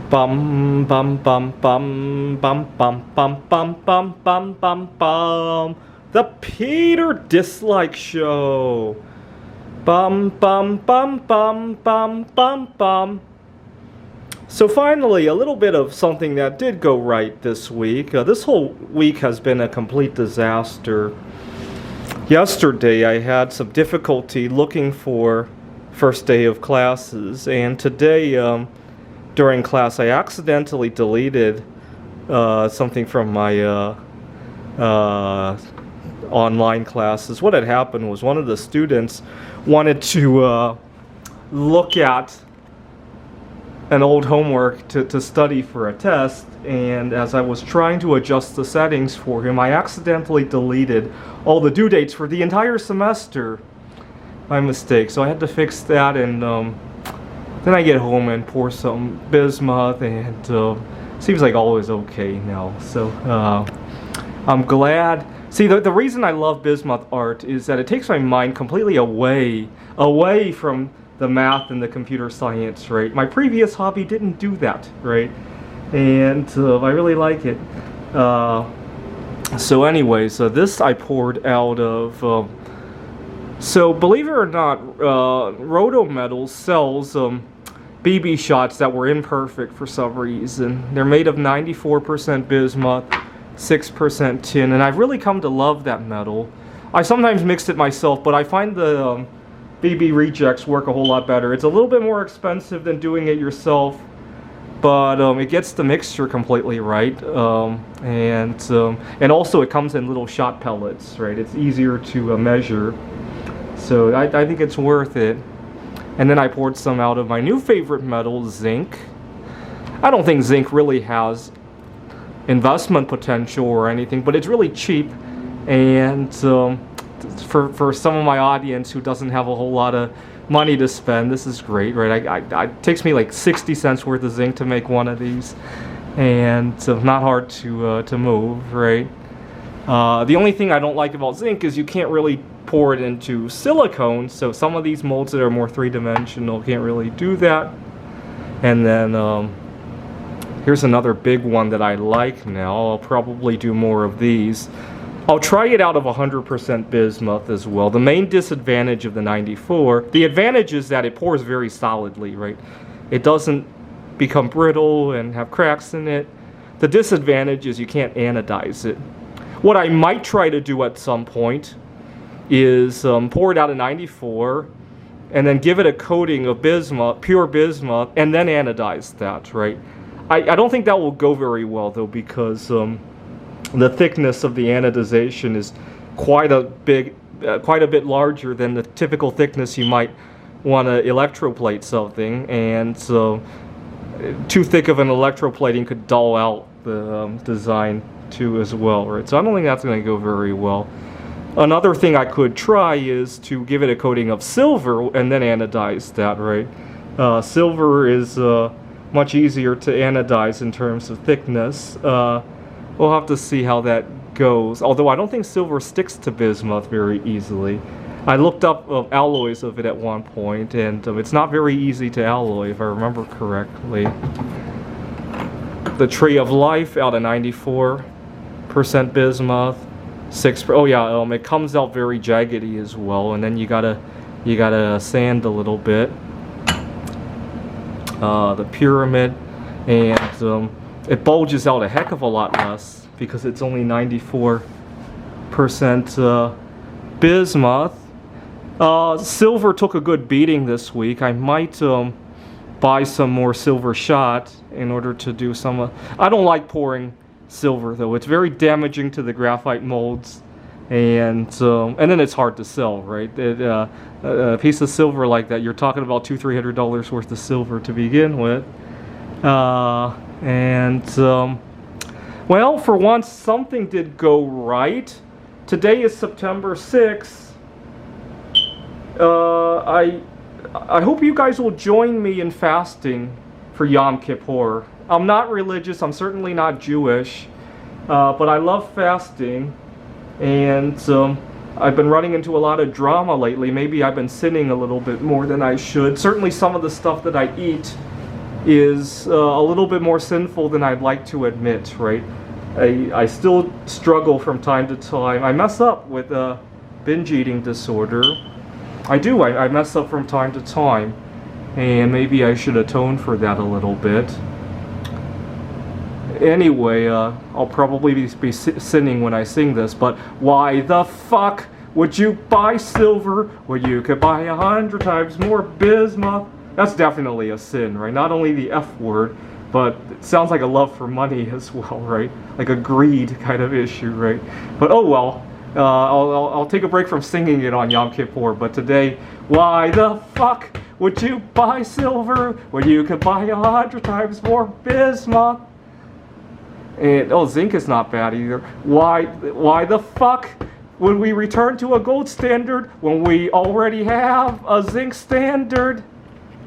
Bum bum bum bum bum bum bum bum bum bum bum bum. The Peter Dislike Show. Bum bum bum bum bum bum bum. So finally, a little bit of something that did go right this week. This whole week has been a complete disaster. Yesterday, I had some difficulty looking for first day of classes, and today, during class, I accidentally deleted something from my online classes. What had happened was one of the students wanted to look at an old homework to study for a test, and as I was trying to adjust the settings for him, I accidentally deleted all the due dates for the entire semester by mistake. So I had to fix that, and then I get home and pour some bismuth, and seems like all is okay now. So I'm glad. See, the reason I love bismuth art is that it takes my mind completely away from the math and the computer science, right? My previous hobby didn't do that, right? And I really like it. So anyways, this I poured out of... so believe it or not, Rotometals sells BB shots that were imperfect for some reason. They're made of 94% bismuth, 6% tin, and I've really come to love that metal. I sometimes mix it myself, but I find the BB rejects work a whole lot better. It's a little bit more expensive than doing it yourself, but it gets the mixture completely right, and also it comes in little shot pellets, right? It's easier to measure, so I think it's worth it. And then I poured some out of my new favorite metal, zinc. I don't think zinc really has investment potential or anything, but it's really cheap, and for some of my audience who doesn't have a whole lot of money to spend, this is great, right? It takes me like 60 cents worth of zinc to make one of these, and not hard to move, right? The only thing I don't like about zinc is you can't really pour it into silicone, so some of these molds that are more three-dimensional can't really do that. And then here's another big one that I like now. I'll probably do more of these. I'll try it out of 100% bismuth as well. The main disadvantage of the 94, the advantage is that it pours very solidly, right? It doesn't become brittle and have cracks in it. The disadvantage is you can't anodize it. What I might try to do at some point is pour it out of 94 and then give it a coating of bismuth, pure bismuth, and then anodize that, right? I don't think that will go very well though, because the thickness of the anodization is quite a bit larger than the typical thickness you might want to electroplate something, and so too thick of an electroplating could dull out the design too as well, right? So I don't think that's going to go very well. Another thing I could try is to give it a coating of silver and then anodize that, right? Silver is much easier to anodize in terms of thickness. We'll have to see how that goes. Although I don't think silver sticks to bismuth very easily. I looked up alloys of it at one point, and it's not very easy to alloy, if I remember correctly. The Tree of Life out of 94% bismuth, 6%. Oh yeah, it comes out very jaggedy as well, and then you gotta sand a little bit. The Pyramid, and it bulges out a heck of a lot less because it's only 94% bismuth. Silver took a good beating this week. I might buy some more silver shot in order to do some... I don't like pouring silver though. It's very damaging to the graphite molds, and then it's hard to sell, right? A piece of silver like that, you're talking about $200-300 worth of silver to begin with. Well, for once, something did go right. Today is September 6th. I hope you guys will join me in fasting for Yom Kippur. I'm not religious, I'm certainly not Jewish, but I love fasting, and I've been running into a lot of drama lately. Maybe I've been sinning a little bit more than I should. Certainly some of the stuff that I eat is a little bit more sinful than I'd like to admit, right? I still struggle from time to time. I mess up with binge eating disorder. I do. I mess up from time to time. And maybe I should atone for that a little bit. Anyway, I'll probably be sinning when I sing this, but why the fuck would you buy silver when you could buy 100 times more bismuth? That's definitely a sin, right? Not only the F word, but it sounds like a love for money as well, right? Like a greed kind of issue, right? But oh well, I'll take a break from singing it on Yom Kippur, but today, why the fuck would you buy silver when you could buy 100 times more bismuth? And oh, zinc is not bad either. Why the fuck would we return to a gold standard when we already have a zinc standard?